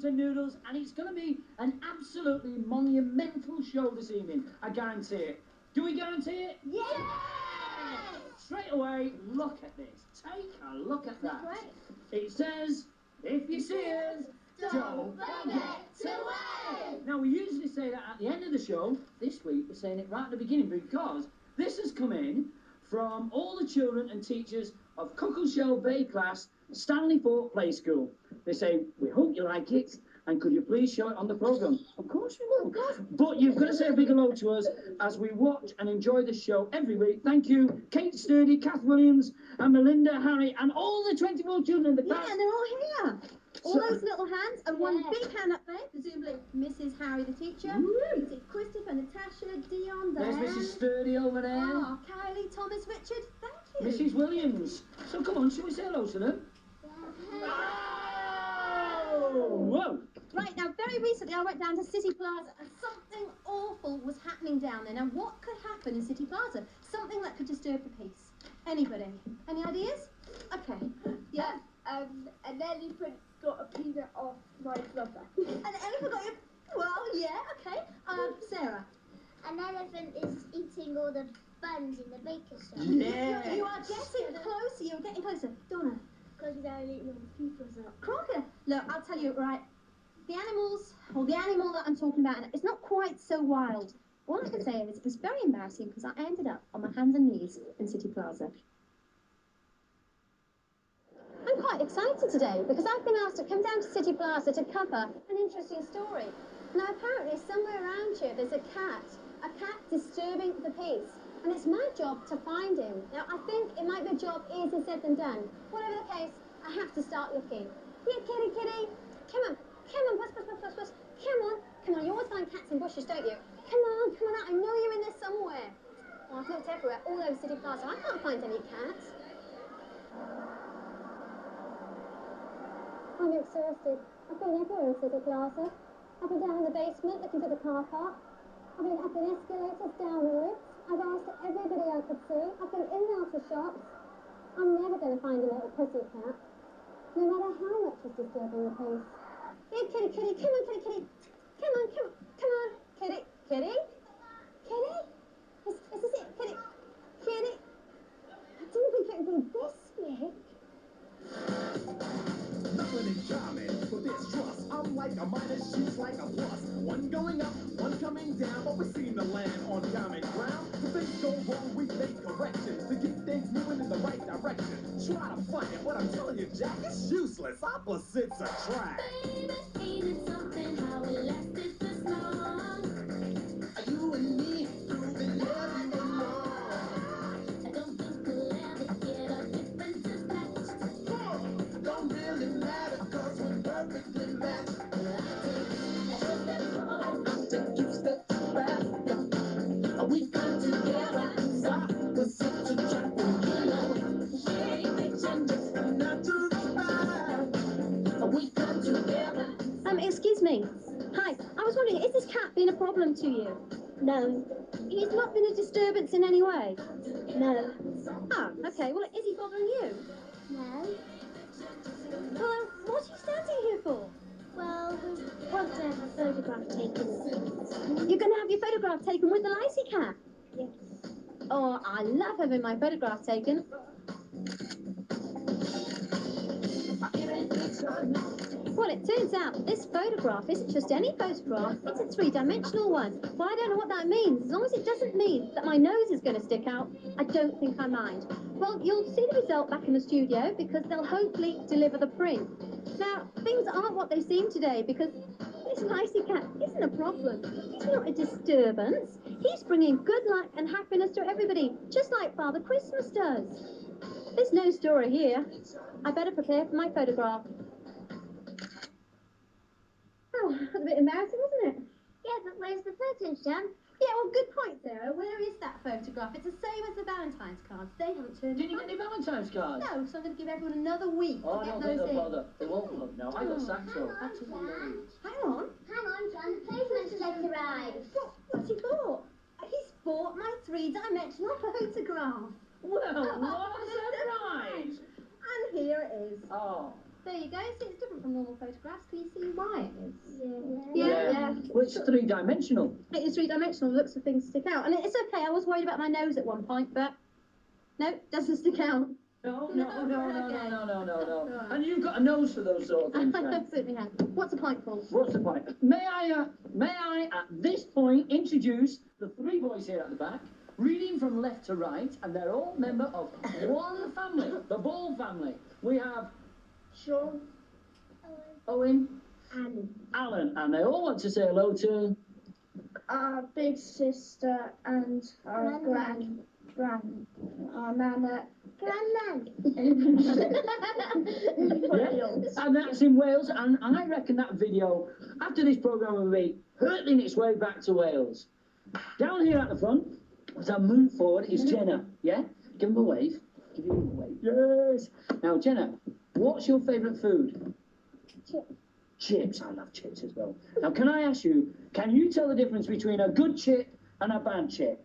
to Noodles, and it's going to be an absolutely monumental show this evening. I guarantee it. Do we guarantee it? Yes! Straight away, look at this. Take a look at that. It says, if you see us, don't forget to wave. Now, we usually say that at the end of the show. This week, we're saying it right at the beginning because this has come in from all the children and teachers of Cockleshell Bay Class, Stanley Fort Play School. They say, we hope you like it, and could you please show it on the programme? Of course we will. Of course. But you've got to say a big hello to us as we watch and enjoy this show every week. Thank you, Kate Sturdy, Kath Williams, and Melinda, Harry, and all the 24 children in the class. Yeah, and they're all here. All those little hands, and one big hand up there, presumably Mrs. Harry the teacher. You see Christopher, Natasha, Dion, Diane. There's Mrs. Sturdy over there. Oh, Kylie, Thomas, Richard, thank you. Mrs. Williams. So come on, shall we say hello to them? Whoa! Right, now very recently I went down to City Plaza and something awful was happening down there. Now what could happen in City Plaza? Something that could disturb the peace. Anybody? Any ideas? Okay. Yeah, an elephant got a peanut off my brother. An elephant got your... Well, yeah, okay. Sarah? An elephant is eating all the buns in the baker's shop. Yeah! You are getting closer, you're getting closer. Donna? Because they're eating all the people's up. Crocker. Look, I'll tell you, right, the animal that I'm talking about, it's not quite so wild. All I can say is it was very embarrassing because I ended up on my hands and knees in City Plaza. I'm quite excited today because I've been asked to come down to City Plaza to cover an interesting story. Now, apparently, somewhere around here, there's a cat disturbing the peace. And it's my job to find him. Now, I think it might be a job easier said than done. Whatever the case, I have to start looking. Here, kitty, kitty. Come on, puss. Come on, you always find cats in bushes, don't you? Come on out. I know you're in there somewhere. Oh, I've looked everywhere, all over City Plaza. I can't find any cats. I'm exhausted. I've been everywhere in City Plaza. I've been down in the basement looking for the car park. I've been up in escalators, down the lifts. I've asked everybody I could see. I've been in and out of shops. I'm never going to find a little pussy cat, no matter how much it's disturbing the peace. Here, kitty, kitty, come on, kitty, kitty. Come on, kitty, kitty. Kitty? Is this it, kitty? Kitty? I didn't think it would be this big. Nothing in common, but there's trust. I'm like a minus, she's like a plus. One going up, one coming down, but we seem to land on common ground. When things go wrong, we make corrections to keep things moving in the right direction. Try to find it, but I'm telling you, Jack, it's useless. Opposites attract. Baby, ain't it something how it lasted this long? You and me proving everyone wrong. I don't think we'll ever get our differences matched. Don't really matter, cause we're perfectly matched. I take you step back. We come together. Stop the such a track. You know, she ain't bitchin', just not to the back. We come together. Excuse me. Hi, I was wondering, is this cat been a problem to you? No. He's not been a disturbance in any way? No. Oh, okay. Well, is he bothering you? No. Well, what are you standing here for? Well, we want to have a photograph taken. You're going to have your photograph taken with the Licey cat? Yes. Oh, I love having my photograph taken. Well, it turns out this photograph isn't just any photograph, it's a three-dimensional one. Well, I don't know what that means. As long as it doesn't mean that my nose is going to stick out, I don't think I mind. Well, you'll see the result back in the studio because they'll hopefully deliver the print. Now, things aren't what they seem today because this Licey cat isn't a problem. He's not a disturbance. He's bringing good luck and happiness to everybody, just like Father Christmas does. There's no story here. I better prepare for my photograph. Oh, that's a bit embarrassing, wasn't it? Yeah, but where's the photos, Jan? Yeah, well, good point, Sarah. Where is that photograph? It's the same as the Valentine's cards. They haven't turned Did you get any Valentine's cards? No, so I'm going to give everyone another week Oh, to I get don't think those they'll in. bother. They won't look now. I got sacked so. Hang on. Hang on, John. The postman's just arrived. What's he bought? He's bought my three-dimensional photograph. Well, what a surprise! And here it is. Oh, There you go. See, it's different from normal photographs. Can you see why it is? Yeah. Well, it's three-dimensional. It is three-dimensional. Looks for things stick out. And it's okay. I was worried about my nose at one point, but no, it doesn't stick out. No. Right. And you've got a nose for those sort of things, I then. certainly have. What's a pint called? What's the point? May I, at this point, introduce the three boys here at the back, reading from left to right, and they're all member of one family, the Ball family. We have Sean. Owen, And Alan, and they all want to say hello to... our big sister and our our nana. Grandman. Yeah, and that's in Wales, and I reckon that video, after this programme, will be hurtling its way back to Wales. Down here at the front, as I move forward, is Jenna, yeah? Give him a wave. Give him a wave. Yes! Now, Jenna, what's your favourite food? Chips. Chips. I love chips as well. Now, can I ask you, can you tell the difference between a good chip and a bad chip?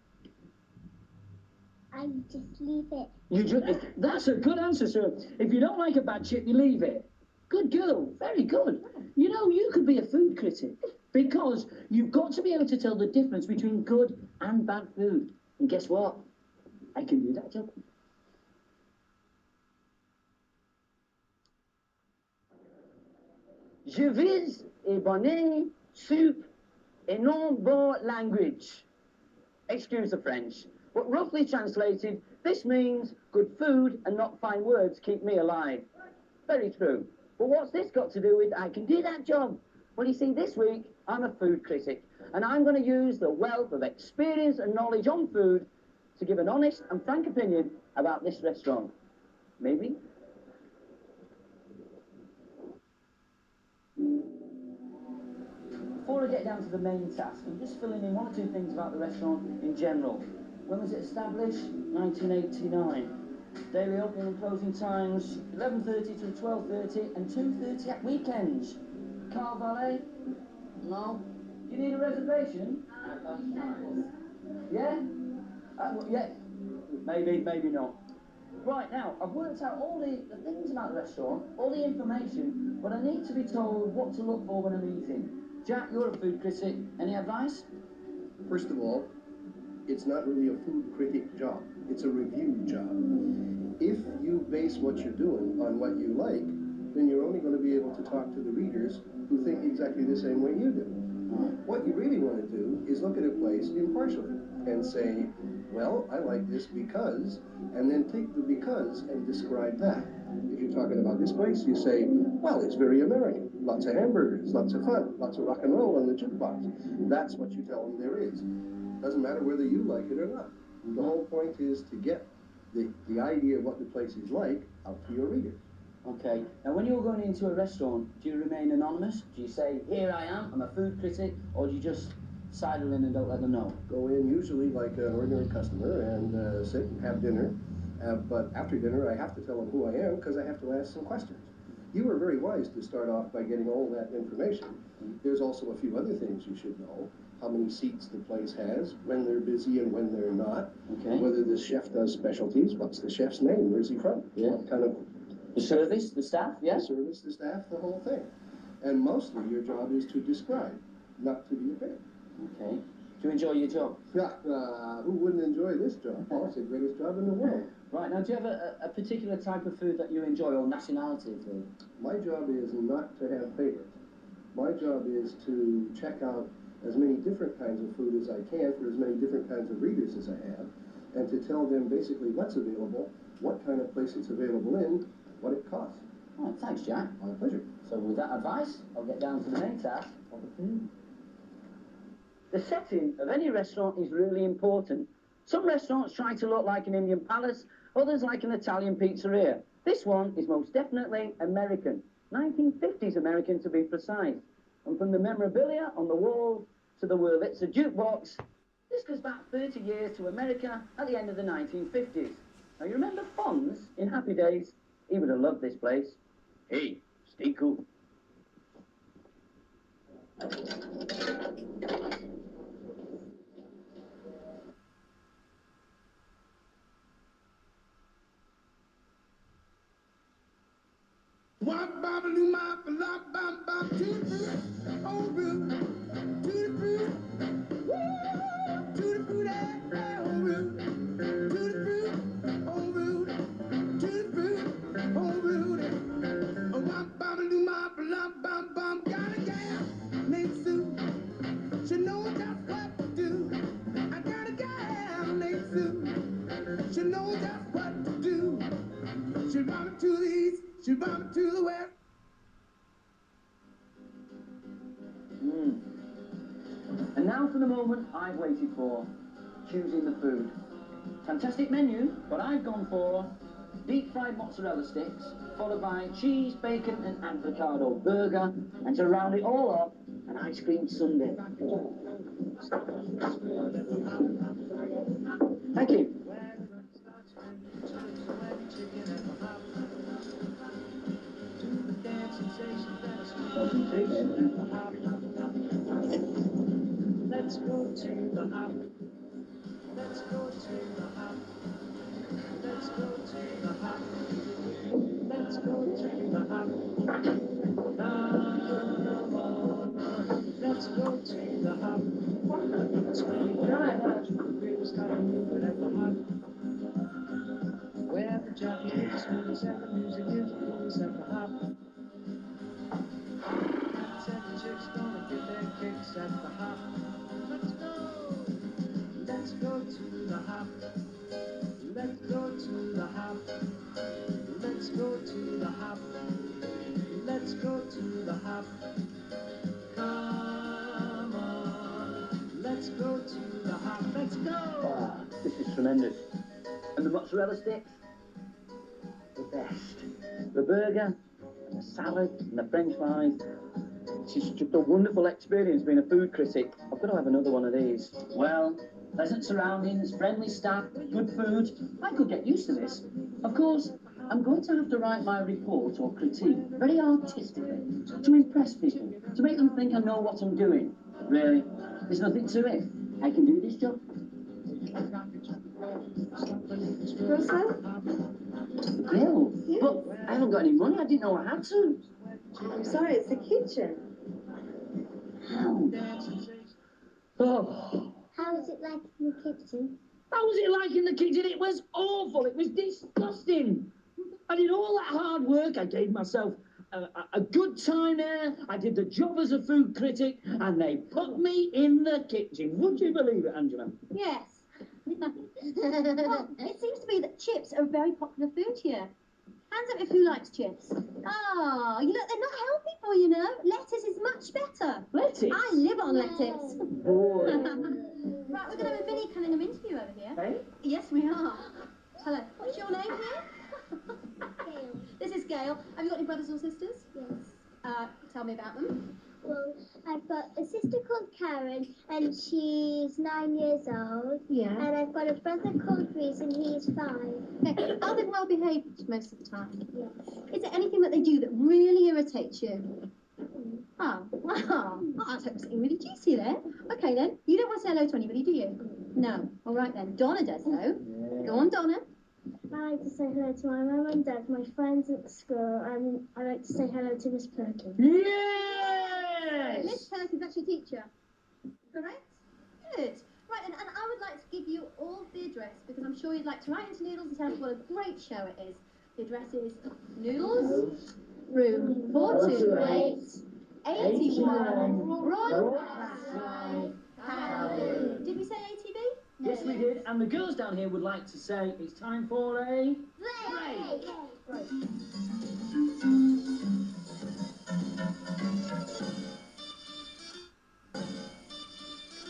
I just leave it. That's a good answer, sir. If you don't like a bad chip, you leave it. Good girl. Very good. You know, you could be a food critic because you've got to be able to tell the difference between good and bad food. And guess what? I can do that job. Je vis et bonnet soup et non bon language. Excuse the French, but roughly translated, this means good food and not fine words keep me alive. Very true. But what's this got to do with I can do that job? Well, you see, this week, I'm a food critic, and I'm going to use the wealth of experience and knowledge on food to give an honest and frank opinion about this restaurant. Maybe? Before I get down to the main task, I'm just filling in one or two things about the restaurant in general. When was it established? 1989. Daily opening and closing times, 11:30 to 12:30 and 2:30 at weekends. Carl Valet? No. Do you need a reservation? Yeah? Yeah. Maybe not. Right, now, I've worked out all the things about the restaurant, all the information, but I need to be told what to look for when I'm eating. Jack, you're a food critic. Any advice? First of all, it's not really a food critic job. It's a review job. If you base what you're doing on what you like, then you're only going to be able to talk to the readers who think exactly the same way you do. What you really want to do is look at a place impartially and say, well, I like this because, and then take the because and describe that. If you're talking about this place, you say, well, it's very American. Lots of hamburgers, lots of fun, lots of rock and roll on the jukebox. That's what you tell them there is. Doesn't matter whether you like it or not. The whole point is to get the idea of what the place is like out to your readers. Okay. Now, when you're going into a restaurant, do you remain anonymous? Do you say, here I am, I'm a food critic, or do you just sidle in and don't let them know? Go in usually like an ordinary customer and sit and have dinner. But after dinner, I have to tell them who I am because I have to ask some questions. You were very wise to start off by getting all that information. There's also a few other things you should know. How many seats the place has, when they're busy and when they're not. Okay. Whether the chef does specialties, what's the chef's name, where's he from? Yeah. What kind of... The service, the staff, yeah? The service, the staff, the whole thing. And mostly your job is to describe, not to be a fan. Okay. Do you enjoy your job? Who wouldn't enjoy this job? Oh, it's the greatest job in the world. Right, now do you have a particular type of food that you enjoy, or nationality of food? My job is not to have favorites. My job is to check out as many different kinds of food as I can for as many different kinds of readers as I have, and to tell them basically what's available, what kind of place it's available in, what it costs. Oh, thanks, Jack. My pleasure. So with that advice, I'll get down to the main task of the food. The setting of any restaurant is really important. Some restaurants try to look like an Indian palace, others like an Italian pizzeria. This one is most definitely American, 1950s American to be precise. And from the memorabilia on the wall to the Wurlitzer jukebox, this goes back 30 years to America at the end of the 1950s. Now you remember Fonz in Happy Days? He would have loved this place. Hey, stay cool. Wop bop loo ma fa lop bop bop to the fruit, oh root, to the fruit, woo, to the fruit, oh root, to the fruit, oh root, to the fruit, oh root. Wop bop loo ma fa lop bop bop, got a gal named Sue, she knows just what to do. I got a gal named Sue, she knows just what to do. She brought me to the east, she brought me to the west. And now for the moment I've waited for, choosing the food. Fantastic menu, but I've gone for deep fried mozzarella sticks, followed by cheese, bacon and avocado burger, and to round it all up, an ice cream sundae. Thank you. Let's go to the hop. Let's go to the hop. Let's go to the hop. Let's go to the hop. Come on. Let's go to the hop. Let's go to the hop. We'll start moving at the hop. Where the jockey is smooth and the music is blues at the hop. Cats and the chicks gonna get their kicks at the hop. Let's go! Let's go to the hop. Let's go to the hop. Let's go to the hop. Let's go to the hop. Come on. Let's go to the hop. Let's go! Ah, this is tremendous. And the mozzarella sticks? The best. The burger, and the salad, and the french fries. It's just a wonderful experience being a food critic. I've got to have another one of these. Well, pleasant surroundings, friendly staff, good food. I could get used to this. Of course, I'm going to have to write my report or critique very artistically to impress people, to make them think I know what I'm doing. Really, there's nothing to it. I can do this job. Bill, but I haven't got any money. I didn't know I had to. I'm sorry, it's the kitchen. Oh. How was it like in the kitchen? How was it like in the kitchen? It was awful. It was disgusting. I did all that hard work. I gave myself a good time there. I did the job as a food critic, and they put me in the kitchen. Would you believe it, Angela? Yes. Well, it seems to be that chips are a very popular food here. Hands up if who likes chips. Oh, you look, they're not healthy for you, know. Lettuce is much better. Lettuce? I live on lettuce. Boy. Right, we're going to have a Vinnie Cunningham interview over here. Hey? Yes, we are. Hello. What's your name here? Gail. This is Gail. Have you got any brothers or sisters? Yes. Tell me about them. Well, I've got a sister called Karen, and she's 9 years old. Yeah. And I've got a brother called Reese, and he's 5. Okay. Are they well behaved most of the time? Yes. Is there anything that they do that really irritates you? Oh, wow. Oh, I was hoping something really juicy there. Okay then. You don't want to say hello to anybody, do you? No. All right then. Donna does though. Yeah. Go on, Donna. I like to say hello to my mum and dad, my friends at school, and I like to say hello to Miss Perkins. Yes! Miss Perkins, that's your teacher. Correct? Good. Right, and I would like to give you all the address because I'm sure you'd like to write into Noodles and tell us what a great show it is. The address is Noodles, room 428, 81, Broadcast Drive, Hallelujah. Did we say ATV? Yes, we did. And the girls down here would like to say it's time for a... Break!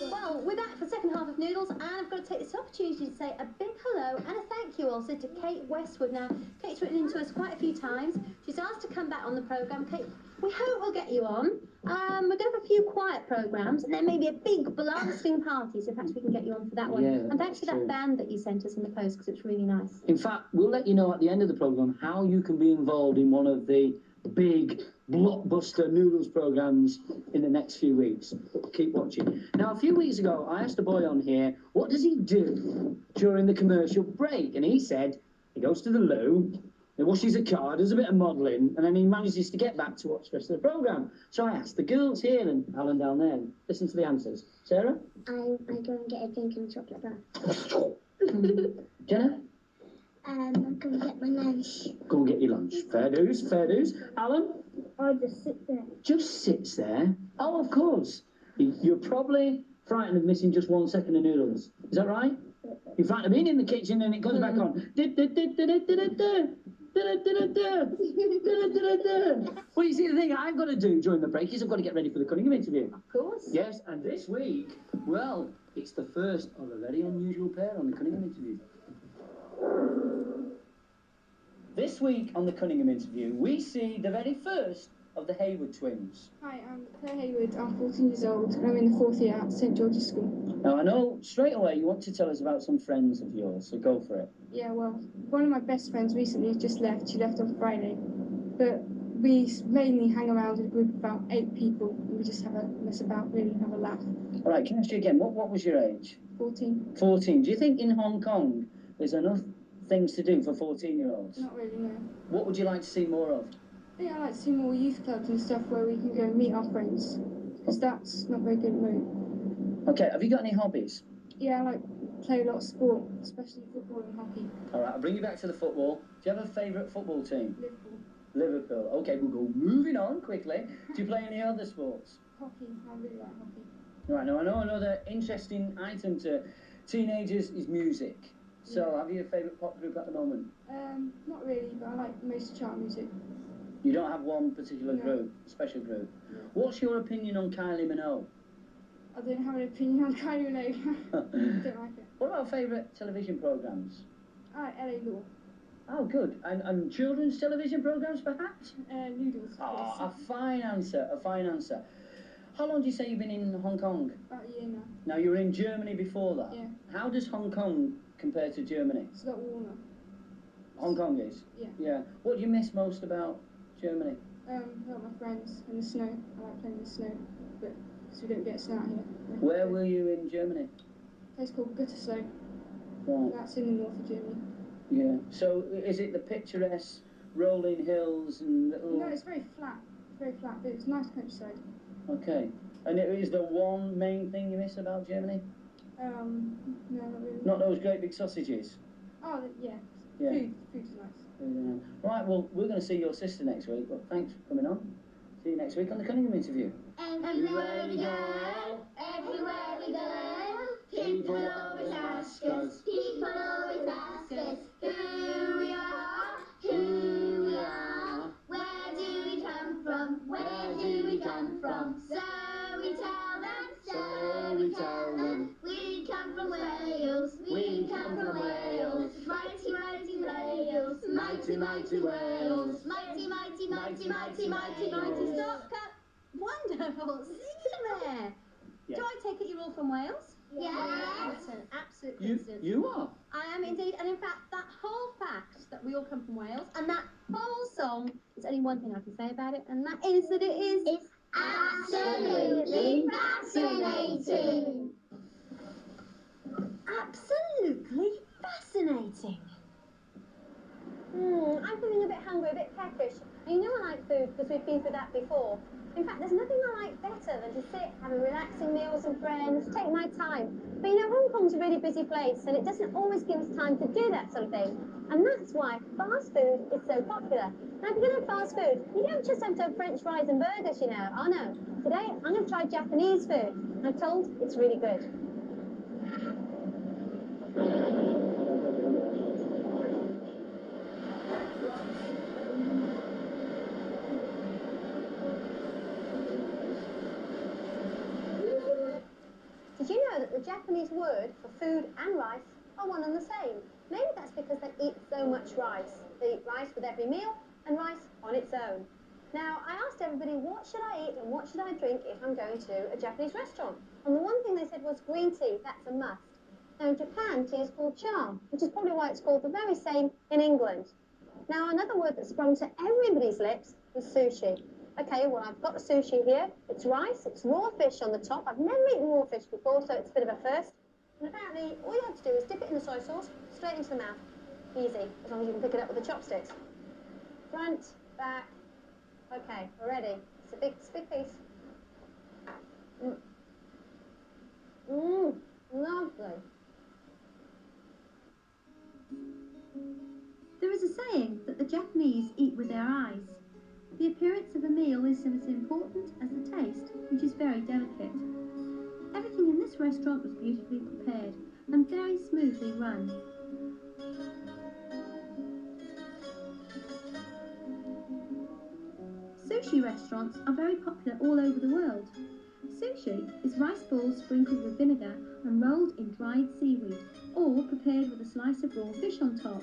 Well, we're back for the second half of Noodles, and I've got to take this opportunity to say a big hello and a thank you also to Kate Westwood. Now, Kate's written into us quite a few times. She's asked to come back on the programme. Kate, we hope we'll get you on. We're going to have a few quiet programmes, and then maybe a big blasting party, so perhaps we can get you on for that one. Yeah, and thanks for that true. band that you sent us in the post, because it's really nice. In fact, we'll let you know at the end of the programme how you can be involved in one of the big blockbuster Noodles programmes in the next few weeks. Keep watching. Now, a few weeks ago, I asked a boy on here, what does he do during the commercial break? And he said he goes to the loo, He washes a car, does a bit of modelling, and then he manages to get back to watch the rest of the programme. So I asked the girls here and Alan down there, and listen to the answers. Sarah? I go and get a drink and a chocolate bar. Jenna? I go and get my lunch. Go and get your lunch. Fair dues, fair dues. Alan? I just sit there. Just sits there. Oh, of course. You're probably frightened of missing just 1 second of noodles. Is that right? You're frightened of being in the kitchen and it goes back on. Well, you see, the thing I've got to do during the break is I've got to get ready for the Cunningham interview. Of course. Yes, and this week, well, it's the first of a very unusual pair on the Cunningham interview. This week on the Cunningham interview, we see the very first of the Hayward twins. Hi, I'm Claire Hayward. I'm 14 years old and I'm in the 4th year at St George's School. Now, I know straight away you want to tell us about some friends of yours, so go for it. Yeah, well, one of my best friends recently just left. She left on Friday. But we mainly hang around in a group of about 8 people and we just have a mess about, really have a laugh. All right, can I ask you again, what was your age? 14. 14. Do you think in Hong Kong there's enough things to do for 14-year-olds? Not really, no. What would you like to see more of? I think I'd like to see more youth clubs and stuff where we can go and meet our friends. Because that's not very good at the moment. Okay, have you got any hobbies? Yeah, I like play a lot of sport, especially football and hockey. All right, I'll bring you back to the football. Do you have a favourite football team? Liverpool. Liverpool. Okay, we'll go moving on quickly. Do you play any other sports? Hockey. I really like hockey. Right, now I know another interesting item to teenagers is music. So, have you a favourite pop group at the moment? Not really, but I like most chart music. You don't have one particular No. group, special group? No. What's your opinion on Kylie Minogue? I don't have an opinion on Kylie Minogue. I don't like it. What about favourite television programmes? I like LA Law. Oh, good. And children's television programmes, perhaps? Noodles. Oh, a fine answer, a fine answer. How long do you say you've been in Hong Kong? About a year now. Now, you were in Germany before that? Yeah. How does Hong Kong compare to Germany? It's a lot warmer. Hong Kong is? Yeah. Yeah. What do you miss most about Germany? I like my friends and the snow. I like playing in the snow, but because we don't get snow out here. Where were you in Germany? A place called Gütersloh. Right. That's in the north of Germany. Yeah. So, is it the picturesque rolling hills and little... No, it's very flat. It's very flat, but it's nice countryside. Okay. And is there one main thing you miss about Germany? No, not really. Not those great big sausages? Oh, yeah. Yeah. Food's nice. Right, well, we're going to see your sister next week, but thanks for coming on. See you next week on the Cunningham interview. Everywhere we go, people always ask us, who we are, where do we come from, so we tell them, we come from Wales, mighty Wales, mighty Wales, mighty Stop, cut. Wonderful. See there. Yeah. Do I take it you're all from Wales? Yes. That's an absolute coincidence. You are? I am indeed, and in fact, that whole fact that we all come from Wales, and that whole song, there's only one thing I can say about it, and that is that it is... It's absolutely fascinating. Absolutely fascinating. I'm feeling a bit hungry, a bit peckish. And you know I like food because we've been through that before. In fact, there's nothing I like better than to sit, have a relaxing meal with some friends, take my time. But you know, Hong Kong's a really busy place and it doesn't always give us time to do that sort of thing. And that's why fast food is so popular. Now, if you're going to have fast food, you don't just have to have French fries and burgers, you know. Oh no. Today, I'm going to try Japanese food. I'm told it's really good. Did you know that the Japanese word for food and rice are one and the same? Maybe that's because they eat so much rice. They eat rice with every meal and rice on its own. Now, I asked everybody, what should I eat and what should I drink if I'm going to a Japanese restaurant? And the one thing they said was green tea, that's a must. Now, in Japan, tea is called cha, which is probably why it's called the very same in England. Now, another word that sprung to everybody's lips was sushi. Okay, well, I've got the sushi here. It's rice, it's raw fish on the top. I've never eaten raw fish before, so it's a bit of a first. And apparently, all you have to do is dip it in the soy sauce, straight into the mouth. Easy, as long as you can pick it up with the chopsticks. Front, back. Okay, we're ready. It's a big piece. Lovely. There is a saying that the Japanese eat with their eyes. The appearance of a meal is as important as the taste, which is very delicate. Everything in this restaurant was beautifully prepared and very smoothly run. Sushi restaurants are very popular all over the world. Sushi is rice balls sprinkled with vinegar and rolled in dried seaweed, or prepared with a slice of raw fish on top.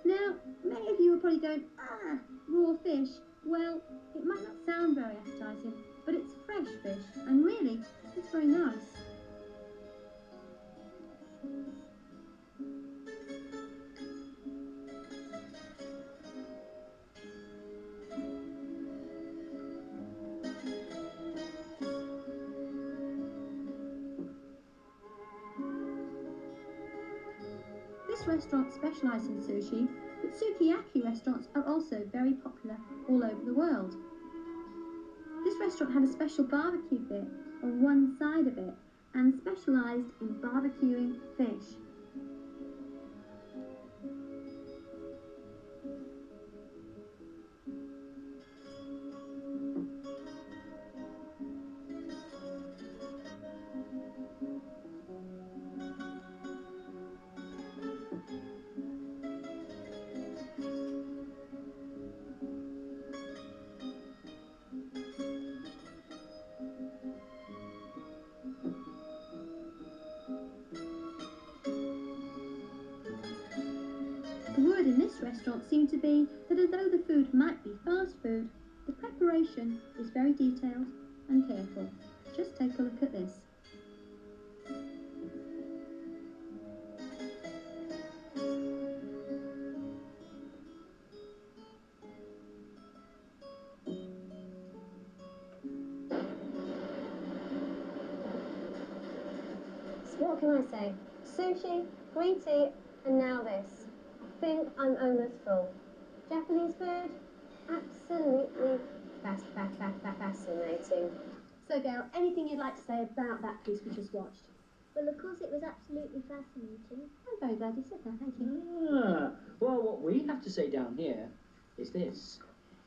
Now, many of you are probably going, raw fish. Well, it might not sound very appetizing, but it's fresh fish, and really, it's very nice. This restaurant specialises in sushi, but sukiyaki restaurants are also very popular all over the world. This restaurant had a special barbecue pit on one side of it and specialised in barbecuing fish. The word in this restaurant seemed to be that although the food might be fast food, the preparation is very detailed and careful. Just take a look at this. So what can I say? Sushi, green tea, and now this. I think I'm almost full. Japanese food? Absolutely fascinating. So, Gail, anything you'd like to say about that piece we just watched? Well, of course, it was absolutely fascinating. I'm very glad you said that, thank you. Well, what we have to say down here is this.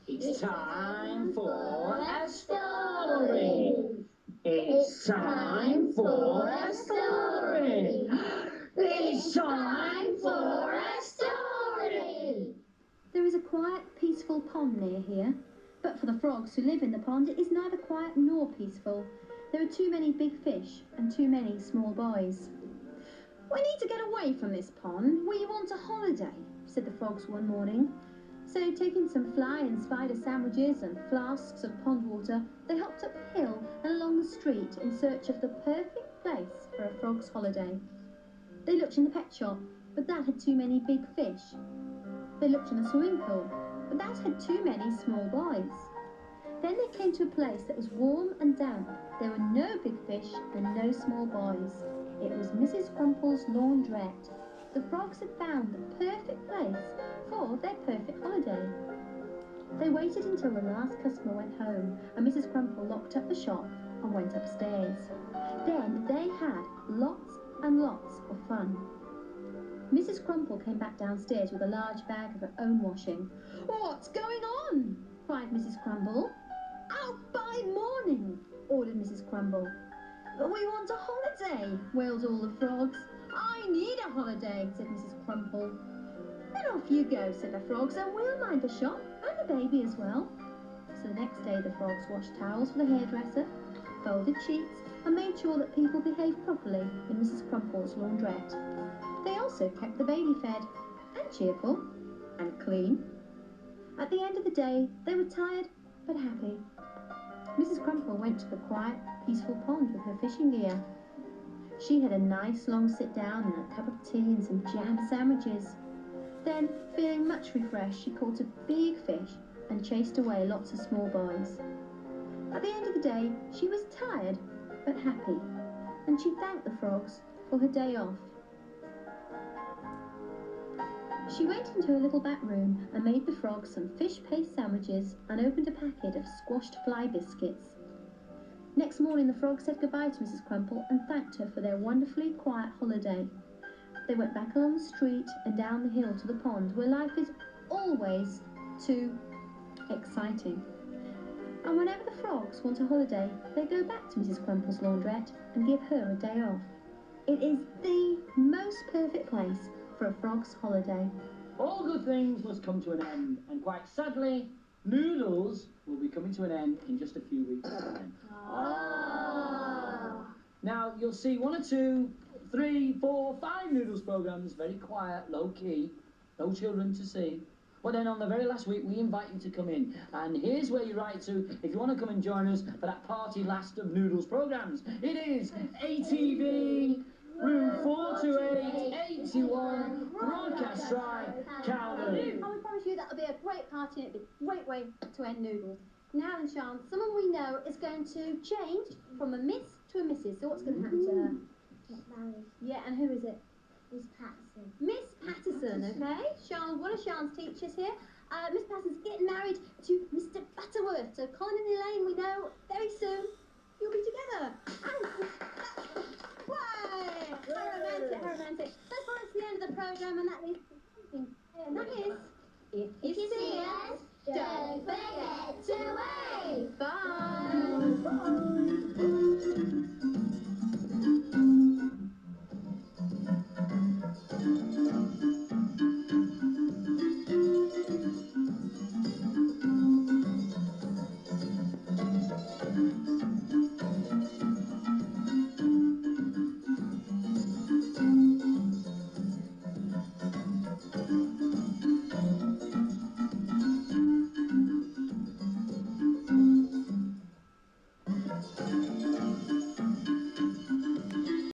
It's time for a story. It's time for a story. It's time for a story. There is a quiet, peaceful pond near here, but for the frogs who live in the pond, it is neither quiet nor peaceful. There are too many big fish and too many small boys. We need to get away from this pond. We want a holiday, said the frogs one morning. So, taking some fly and spider sandwiches and flasks of pond water, they hopped up the hill and along the street in search of the perfect place for a frog's holiday. They looked in the pet shop, but that had too many big fish. They looked in the swimming pool, but that had too many small boys. Then they came to a place that was warm and damp. There were no big fish and no small boys. It was Mrs. Crumple's laundrette. The frogs had found the perfect place for their perfect holiday. They waited until the last customer went home, and Mrs. Crumple locked up the shop and went upstairs. Then they had lots and lots of fun. Mrs. Crumple came back downstairs with a large bag of her own washing. "What's going on?" cried Mrs. Crumble. "Out by morning," ordered Mrs. Crumble. "But we want a holiday," wailed all the frogs. "I need a holiday," said Mrs. Crumple. "Then off you go," said the frogs, "and we'll mind the shop and the baby as well." So the next day the frogs washed towels for the hairdresser, folded sheets, and made sure that people behaved properly in Mrs. Crumple's laundrette. They also kept the baby fed, and cheerful, and clean. At the end of the day, they were tired but happy. Mrs. Crumple went to the quiet, peaceful pond with her fishing gear. She had a nice long sit down and a cup of tea and some jam sandwiches. Then, feeling much refreshed, she caught a big fish and chased away lots of small boys. At the end of the day, she was tired but happy, and she thanked the frogs for her day off. She went into her little back room and made the frogs some fish paste sandwiches and opened a packet of squashed fly biscuits. Next morning, the frogs said goodbye to Mrs. Crumple and thanked her for their wonderfully quiet holiday. They went back along the street and down the hill to the pond, where life is always too exciting. And whenever the frogs want a holiday, they go back to Mrs. Crumple's laundrette and give her a day off. It is the most perfect place for a frog's holiday. All good things must come to an end, and quite sadly, Noodles will be coming to an end in just a few weeks' time. Now, you'll see 1 or 2, 3, 4, 5 Noodles programmes, very quiet, low-key, no children to see. But then on the very last week, we invite you to come in. And here's where you write to if you want to come and join us for that party last of Noodles programmes. It is ATV, room 428, 81, Broadcast Drive, Calvert. I would promise you that'll be a great party and it'll be a great way to end Noodles. Now then, Sean, someone we know is going to change from a Miss to a Mrs. So what's going to happen to her? Get married. Yeah, and who is it? Miss Patterson. Miss Patterson, okay? Sean, one of Sean's teachers here. Miss Patterson's getting married to Mr. Butterworth. So Colin and Elaine, we know very soon you'll be together. Way! How romantic, how romantic. That's brought us to the end of the programme, and that is something. And that is, if you see us, don't forget to wave. Bye.